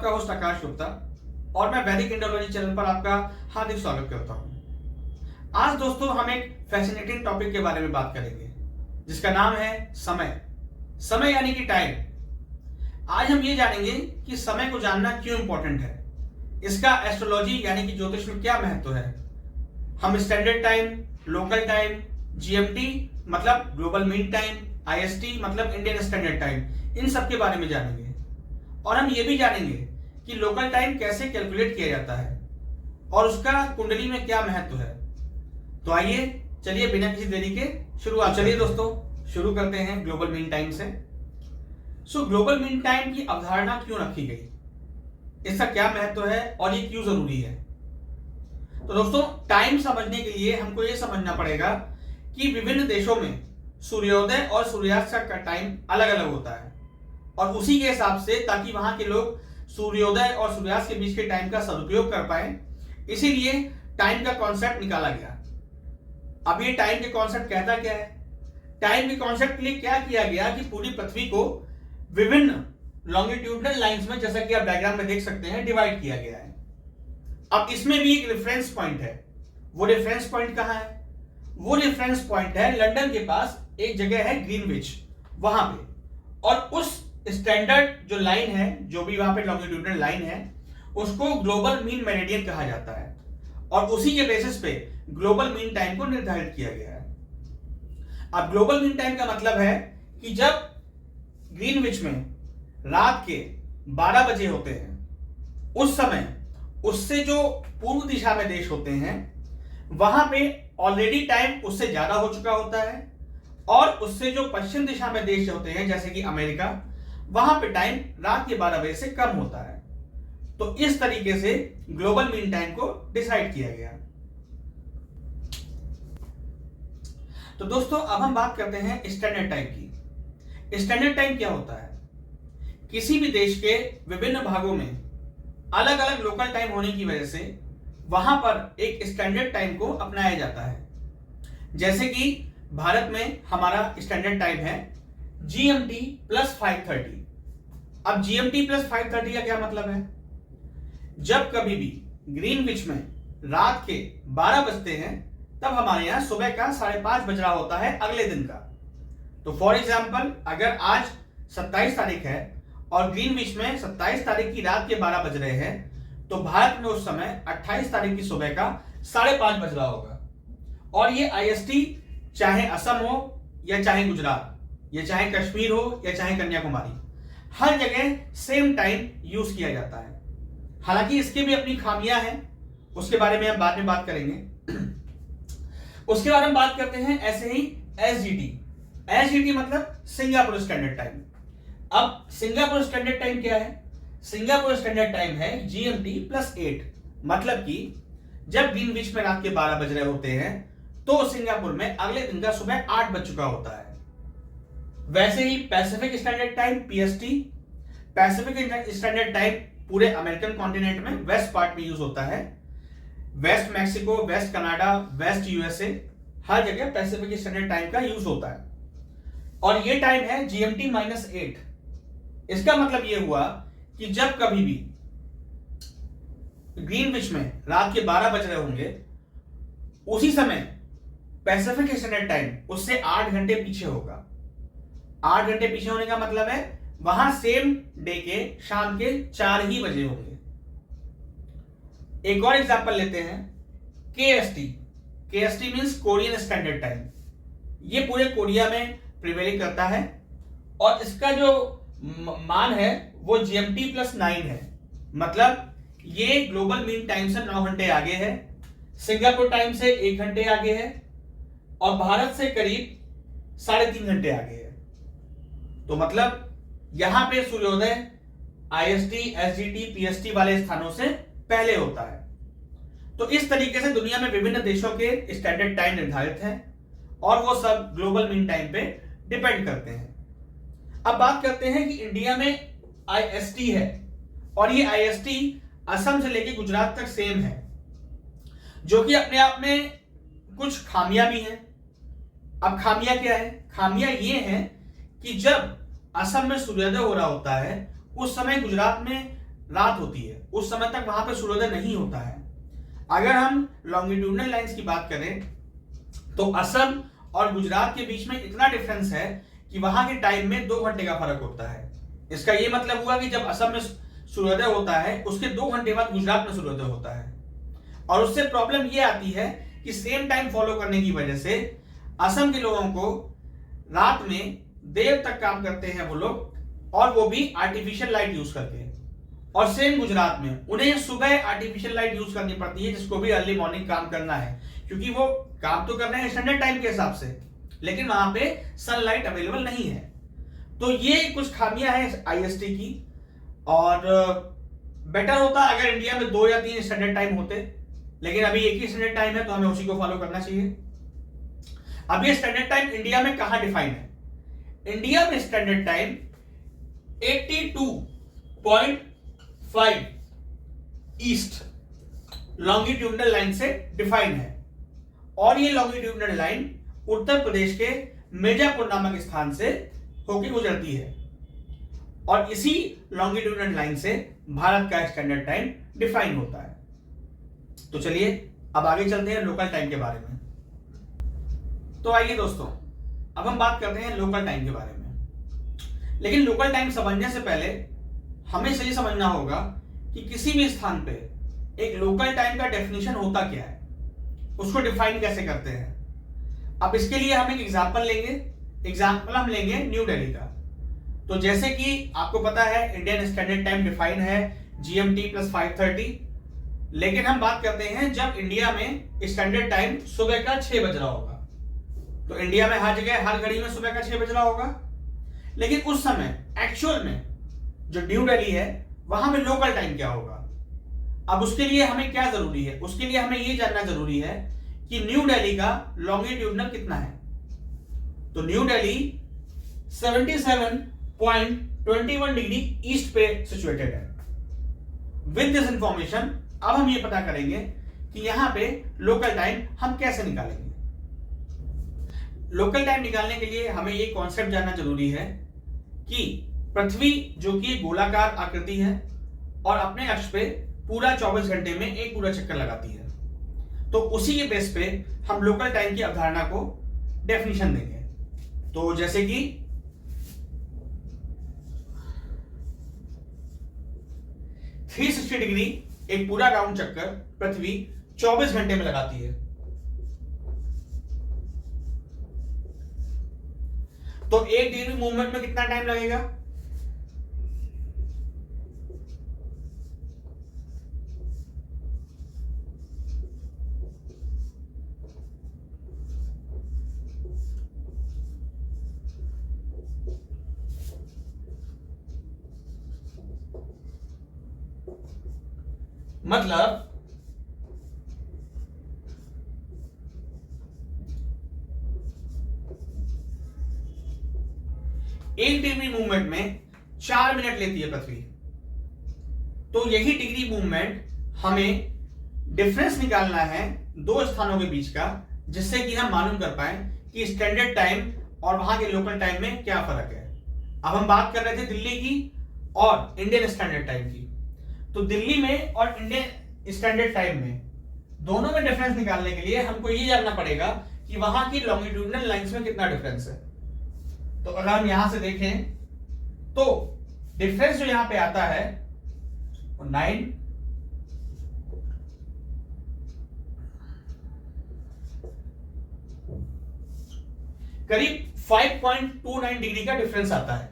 आपका होस्ट आकाश गुप्ता और मैं वैदिक इंडोलॉजी चैनल पर आपका हार्दिक स्वागत करता हूं। आज दोस्तों हम एक फैसिनेटिंग टॉपिक के बारे में बात करेंगे जिसका नाम है समय यानी कि टाइम। आज हम ये जानेंगे कि समय को जानना क्यों इंपॉर्टेंट है, इसका एस्ट्रोलॉजी यानी कि ज्योतिष में क्या महत्व है। हम standard time, local time, GMT मतलब ग्लोबल मीन टाइम, आईएसटी मतलब इंडियन स्टैंडर्ड टाइम, इन सब के बारे में जानेंगे। और हम ये भी जानेंगे कि लोकल टाइम कैसे कैलकुलेट किया जाता है और उसका कुंडली में क्या महत्व है। तो आइए चलिए बिना किसी देरी के शुरुआत। चलिए दोस्तों शुरू करते हैं ग्लोबल मीन टाइम से। ग्लोबल मीन टाइम की अवधारणा क्यों रखी गई, इसका क्या महत्व है और ये क्यों जरूरी है। तो दोस्तों टाइम समझने के लिए हमको ये समझना पड़ेगा कि विभिन्न देशों में सूर्योदय और सूर्यास्त का टाइम अलग अलग होता है और उसी के हिसाब से ताकि वहां के लोग सूर्योदय और सूर्यास्त के बीच के टाइम का सदुपयोग कर पाए, इसीलिए टाइम का कॉन्सेप्ट निकाला गया। अब ये टाइम के कॉन्सेप्ट कहता क्या है? टाइम के कॉन्सेप्ट के लिए क्या किया गया कि पूरी पृथ्वी को विभिन्न लॉन्गिट्यूडनल लाइंस में, जैसा कि आप डायग्राम में देख सकते हैं, डिवाइड किया गया है। अब इसमें भी एक रेफरेंस पॉइंट है। वो रेफरेंस पॉइंट कहां है? वो रेफरेंस पॉइंट है लंदन के पास एक जगह है ग्रीनविच, वहां पे। और उस स्टैंडर्ड जो लाइन है, जो भी वहां पे लॉन्गिट्यूडनल लाइन है, उसको ग्लोबल मीन मेरिडियन कहा जाता है और उसी के बेसिस पे ग्लोबल मीन टाइम को निर्धारित किया गया है। अब ग्लोबल मीन टाइम का मतलब है कि जब ग्रीनविच में रात के 12 बजे होते हैं, उस समय उससे जो पूर्व दिशा में देश होते हैं वहां पे ऑलरेडी टाइम उससे ज्यादा हो चुका होता है और उससे जो पश्चिम दिशा में देश होते हैं जैसे कि अमेरिका, वहां पे टाइम रात के 12 बजे से कम होता है। तो इस तरीके से ग्लोबल मीन टाइम को डिसाइड किया गया। तो दोस्तों अब हम बात करते हैं स्टैंडर्ड टाइम की। स्टैंडर्ड टाइम क्या होता है? किसी भी देश के विभिन्न भागों में अलग अलग लोकल टाइम होने की वजह से वहां पर एक स्टैंडर्ड टाइम को अपनाया जाता है। जैसे कि भारत में हमारा स्टैंडर्ड टाइम है GMT प्लस 5:30। अब GMT प्लस 5:30 का क्या मतलब है? जब कभी भी ग्रीनविच में रात के 12 बजते हैं तब हमारे यहां सुबह का 5:30 बज रहा होता है अगले दिन का। तो फॉर एग्जाम्पल अगर आज 27 तारीख है और ग्रीनविच में 27 तारीख की रात के 12 बज रहे हैं, तो भारत में उस समय 28 तारीख की सुबह का 5:30 बज रहा होगा। और ये IST चाहे असम हो या चाहे गुजरात या चाहे कश्मीर हो या चाहे कन्याकुमारी, हर जगह सेम टाइम यूज किया जाता है। हालांकि इसके भी अपनी खामियां हैं, उसके बारे में हम बाद में बात करेंगे। उसके बाद हम बात करते हैं ऐसे ही SGT मतलब सिंगापुर स्टैंडर्ड टाइम। अब सिंगापुर स्टैंडर्ड टाइम क्या है? सिंगापुर स्टैंडर्ड टाइम है GMT प्लस 8। मतलब कि जब ग्रीनविच में रात के 12 बज रहे होते हैं तो सिंगापुर में अगले दिन का सुबह 8 बज चुका होता है। वैसे ही Pacific standard time PST, Pacific standard time पूरे अमेरिकन कॉन्टिनेंट में वेस्ट पार्ट में यूज होता है। West Mexico, west Canada, west USA, हर जगह पैसिफिक स्टैंडर्ड टाइम का यूज होता है। और ये टाइम है GMT माइनस 8। इसका मतलब ये हुआ कि जब कभी भी ग्रीनविच में रात के 12 बज रहे होंगे, उसी समय पैसिफिक स्टैंडर्ड टाइम उससे 8 घंटे पीछे होगा। 8 घंटे पीछे होने का मतलब है वहां सेम डे के शाम के 4 ही बजे होंगे। एक और एग्जांपल लेते हैं KST means Korean standard time. ये पूरे कोरिया में प्रिवेलिंग करता है और इसका जो मान है वो GMT प्लस 9 है। मतलब ये ग्लोबल मीन टाइम से 9 घंटे आगे है, सिंगापुर टाइम से 1 घंटे आगे है और भारत से करीब 3.5 घंटे आगे है। तो मतलब यहां पे सूर्योदय IST, SGT, PST वाले स्थानों से पहले होता है। तो इस तरीके से दुनिया में विभिन्न देशों के स्टैंडर्ड टाइम निर्धारित हैं और वो सब ग्लोबल मीन टाइम पे डिपेंड करते हैं। अब बात करते हैं कि इंडिया में IST है और ये IST असम से लेकर गुजरात तक सेम है, जो कि अपने आप में कुछ खामियां भी हैं। अब खामियां क्या है? खामियां ये हैं कि जब असम में सूर्योदय हो रहा होता है उस समय गुजरात में रात होती है, उस समय तक वहां पे सूर्योदय नहीं होता है। अगर हम लॉन्गिट्यूडनल लाइंस की बात करें तो असम और गुजरात के बीच में इतना डिफरेंस है कि वहां के टाइम में 2 घंटे का फर्क होता है। इसका यह मतलब हुआ कि जब असम में सूर्योदय होता है उसके 2 घंटे बाद गुजरात में सूर्योदय होता है। और उससे प्रॉब्लम यह आती है कि सेम टाइम फॉलो करने की वजह से असम के लोगों को रात में देर तक काम करते हैं वो लोग, और वो भी आर्टिफिशियल लाइट यूज करके। और सेम गुजरात में उन्हें सुबह आर्टिफिशियल लाइट यूज करनी पड़ती है, जिसको भी अर्ली मॉर्निंग काम करना है, क्योंकि वो काम तो कर रहे हैं स्टैंडर्ड टाइम के हिसाब से, लेकिन वहां पे सनलाइट अवेलेबल नहीं है। तो ये कुछ खामियां हैं आईएसटी की। और बेटर होता अगर इंडिया में 2 या 3 स्टैंडर्ड टाइम होते, लेकिन अभी एक ही स्टैंडर्ड टाइम है तो हमें उसी को फॉलो करना चाहिए। अब ये स्टैंडर्ड टाइम इंडिया में कहां डिफाइन है? इंडिया में standard time 82.5 east longitudinal line से डिफाइन है। और ये लॉन्गिट्यूडनल लाइन उत्तर प्रदेश के मिर्जापुर नामक स्थान से होकर गुजरती है, और इसी लॉन्गिट्यूडनल लाइन से भारत का स्टैंडर्ड टाइम डिफाइन होता है। तो चलिए अब आगे चलते हैं लोकल टाइम के बारे में। तो आइए दोस्तों, अब हम बात करते हैं लोकल टाइम के बारे में। लेकिन लोकल टाइम समझने से पहले हमें सही समझना होगा कि किसी भी स्थान पे एक लोकल टाइम का डेफिनेशन होता क्या है, उसको डिफाइन कैसे करते हैं। अब इसके लिए हम एक एग्जांपल लेंगे। एग्जांपल हम लेंगे न्यू दिल्ली का। तो जैसे कि आपको पता है इंडियन स्टैंडर्ड टाइम डिफाइन है GMT + 5:30, लेकिन हम बात करते हैं जब इंडिया में स्टैंडर्ड टाइम सुबह का 6 बज रहा होगा। तो इंडिया में हर जगह हर घड़ी में सुबह का 6 बज रहा होगा, लेकिन उस समय एक्चुअल में जो न्यू दिल्ली है वहां में लोकल टाइम क्या होगा। अब उसके लिए हमें क्या जरूरी है? उसके लिए हमें यह जानना जरूरी है कि न्यू दिल्ली का लॉन्गिट्यूडनल कितना है। तो न्यू दिल्ली 77.21 डिग्री ईस्ट पे सिचुएटेड है। विद दिस इंफॉर्मेशन अब हम ये पता करेंगे कि यहां पे लोकल टाइम हम कैसे निकालेंगे। लोकल टाइम निकालने के लिए हमें ये कॉन्सेप्ट जानना जरूरी है कि पृथ्वी जो कि गोलाकार आकृति है और अपने अक्ष पे पूरा 24 घंटे में एक पूरा चक्कर लगाती है, तो उसी के बेस पे हम लोकल टाइम की अवधारणा को डेफिनेशन देंगे। तो जैसे कि 360 डिग्री एक पूरा राउंड चक्कर पृथ्वी 24 घंटे में लगाती है। तो 1 डिग्री मूवमेंट में कितना टाइम लगेगा? मतलब 1 डिग्री मूवमेंट में 4 मिनट लेती है पृथ्वी। तो यही डिग्री मूवमेंट हमें डिफरेंस निकालना है 2 स्थानों के बीच का, जिससे कि हम मालूम कर पाए कि स्टैंडर्ड टाइम और वहां के लोकल टाइम में क्या फर्क है। अब हम बात कर रहे थे दिल्ली की और इंडियन स्टैंडर्ड टाइम की। तो दिल्ली में और इंडियन स्टैंडर्ड टाइम में दोनों में डिफरेंस निकालने के लिए हमको ये जानना पड़ेगा कि वहां की लॉन्गिट्यूडनल लाइंस में कितना डिफरेंस है। तो अगर हम यहां से देखें तो डिफरेंस जो यहां पे आता है वो 9 करीब 5.29 डिग्री का डिफरेंस आता है।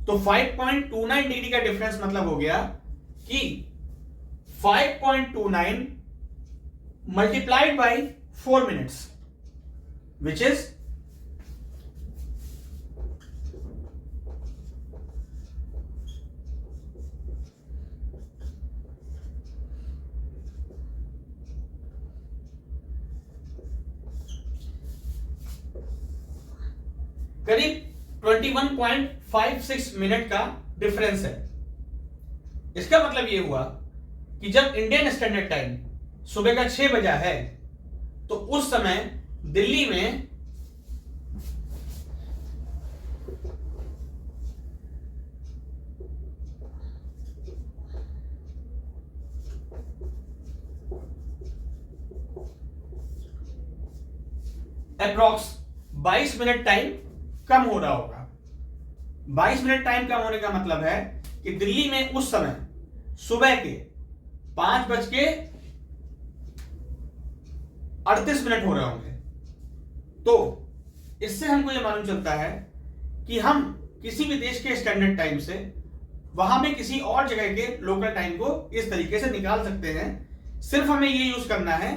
तो 5.29 डिग्री का डिफरेंस मतलब हो गया कि 5.29 multiplied by 4 minutes which is करीब 21.56 मिनट का डिफरेंस है। इसका मतलब यह हुआ कि जब इंडियन स्टैंडर्ड टाइम सुबह का 6 बजा है तो उस समय दिल्ली में अप्रॉक्स 22 मिनट टाइम कम हो रहा होगा। 22 मिनट टाइम कम होने का मतलब है कि दिल्ली में उस समय सुबह के 5:38 हो रहे होंगे। तो इससे हमको यह मालूम चलता है कि हम किसी भी देश के स्टैंडर्ड टाइम से वहां में किसी और जगह के लोकल टाइम को इस तरीके से निकाल सकते हैं। सिर्फ हमें ये यूज करना है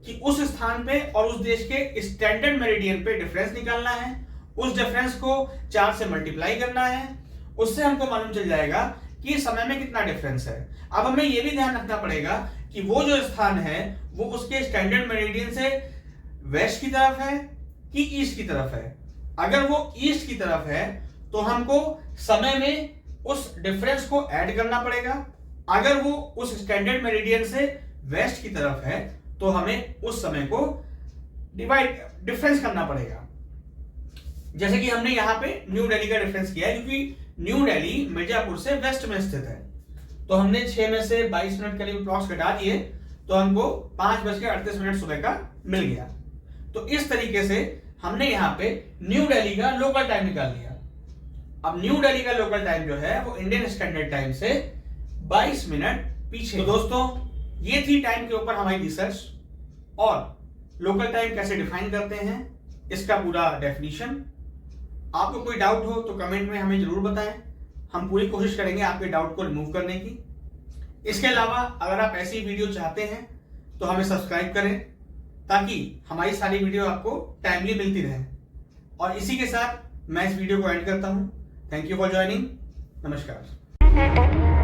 कि उस स्थान पे और उस देश के स्टैंडर्ड मेरिडियन पे डिफरेंस निकालना है, उस डिफरेंस को 4 से मल्टीप्लाई करना है, उससे हमको मालूम चल जाएगा कि समय में कितना डिफरेंस है। अब हमें यह भी ध्यान रखना पड़ेगा कि वो जो स्थान है वो उसके स्टैंडर्ड मेरिडियन से वेस्ट की तरफ है कि ईस्ट की तरफ है। अगर वो ईस्ट की तरफ है तो हमको समय में उस डिफरेंस को ऐड करना पड़ेगा। अगर वो उस स्टैंडर्ड मेरिडियन से वेस्ट की तरफ है तो हमें उस समय को डिफरेंस करना पड़ेगा। जैसे कि हमने यहां पे न्यू दिल्ली का डिफरेंस किया है, क्योंकि न्यू दिल्ली मिर्जापुर से वेस्ट में स्थित है। तो हमने 6 में से 22 मिनट करीब अप्रॉक्स घटा दिए तो हमको 5:38 सुबह का मिल गया। तो इस तरीके से हमने यहाँ पे न्यू दिल्ली का लोकल टाइम निकाल लिया। अब न्यू दिल्ली का लोकल टाइम जो है वो इंडियन स्टैंडर्ड टाइम से 22 मिनट पीछे। तो दोस्तों ये थी टाइम के ऊपर हमारी रिसर्च, और लोकल टाइम कैसे डिफाइन करते हैं इसका पूरा डेफिनेशन। आपको कोई डाउट हो तो कमेंट में हमें जरूर बताएं, हम पूरी कोशिश करेंगे आपके डाउट को रिमूव करने की। इसके अलावा अगर आप ऐसी वीडियो चाहते हैं तो हमें सब्सक्राइब करें ताकि हमारी सारी वीडियो आपको टाइमली मिलती रहे। और इसी के साथ मैं इस वीडियो को एंड करता हूं। Thank you for joining. नमस्कार।